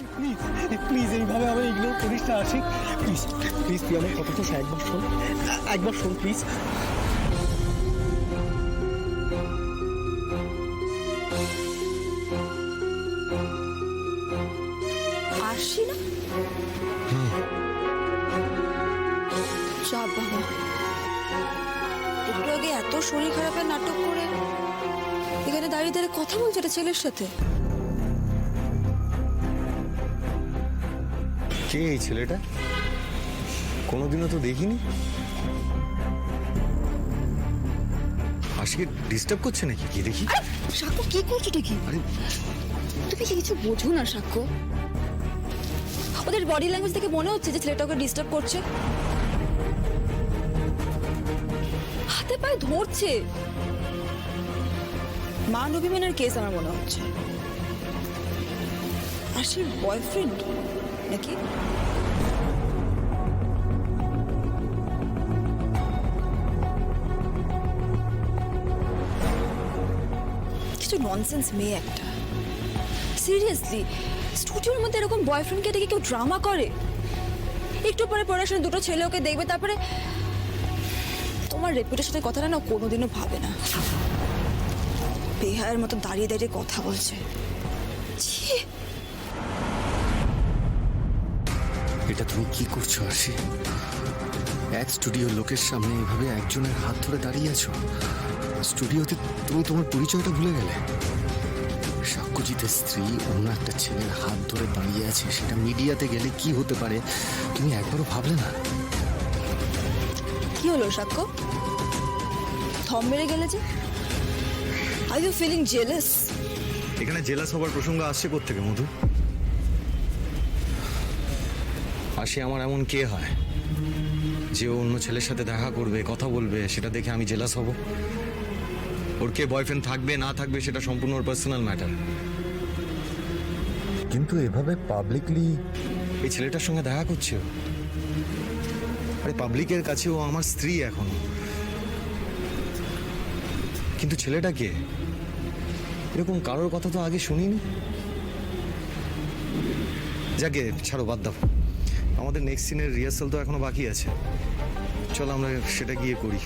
Ashiq please please এইভাবে আমার ignore করিস না আশিক, প্লিজ প্লিজ তুই আমার কথাটা একবার শোন প্লিজ। আসছি না চাপ বাবা, একটু আগে এত শরীর খারাপের নাটক করে এখানে দাঁড়িয়ে দাঁড়িয়ে কথা বলছে একটা ছেলের সাথে। কে এই ছেলেটা? কোনোদিনও তো দেখিনি। আশিকে ডিস্টার্ব করছে নাকি? কি দেখি। সাক্ষ্য কি করছো কি? আরে তুমি কি কিছু বোঝো না সাক্ষ্য? ওদের বডি ল্যাঙ্গুয়েজ থেকে মনে হচ্ছে যে ছেলেটা ওকে ডিস্টার্ব করছে। হাতে পায়ে ধরছে। মান অভিমানের কেস আমার মনে হচ্ছে। আশির বয়ফ্রেন্ড নাকি? কিছু ননসেন্স মেয়ে একটা। সিরিয়াসলি স্টুডিওর মধ্যে এরকম বয়ফ্রেন্ডকে ডেকে কেউ ড্রামা করে? একটু পরে পড়াশোনা দুটো ছেলে ওকে দেখবে, তারপরে তোমার রেপুটেশনের কথাটা না কোনোদিনও ভাবে না। বেহায়ের মতো দাঁড়িয়ে দাঁড়িয়ে কথা বলছে। এটা তুমি কি করছো আশি? এক স্টুডিওর লোকের সামনে এভাবে একজনের হাত ধরে দাঁড়িয়ে আছো। স্টুডিওতে তুমি তোমার পরিচয়টা ভুলে গেলে। সাক্ষ্যজিতের স্ত্রী অন্য একটা ছেলের হাত ধরে দাঁড়িয়ে আছে, সেটা মিডিয়াতে গেলে কি হতে পারে তুমি একবারও ভাবলে না? কি হলো সাক্ষ্য? থম মেরে গেলে যে? Are you feeling jealous? এখানে জেলাস হবার প্রসঙ্গ আসছে কোত্থেকে মধু? আশি আমার এমন কে হয় যে ও অন্য ছেলের সাথে দেখা করবে, কথা বলবে, সেটা দেখে আমি জেলাস হব? ওর কে বয়ফ্রেন্ড থাকবে না থাকবে সেটা সম্পূর্ণ ওর পার্সোনাল ম্যাটার। কিন্তু এভাবে পাবলিকলি এই ছেলেটার সঙ্গে দেখা করছে ও। আরে পাবলিকের কাছে ও আমার স্ত্রী এখনো, কিন্তু ছেলেটা কে? এরকম কারোর কথা তো আগে শুনিনি। যাকে ছাড়ো, বাদ দাও। আমাদের নেক্সট সিনের রিহার্সাল তো এখনো বাকি আছে, চলো আমরা সেটা গিয়ে করি।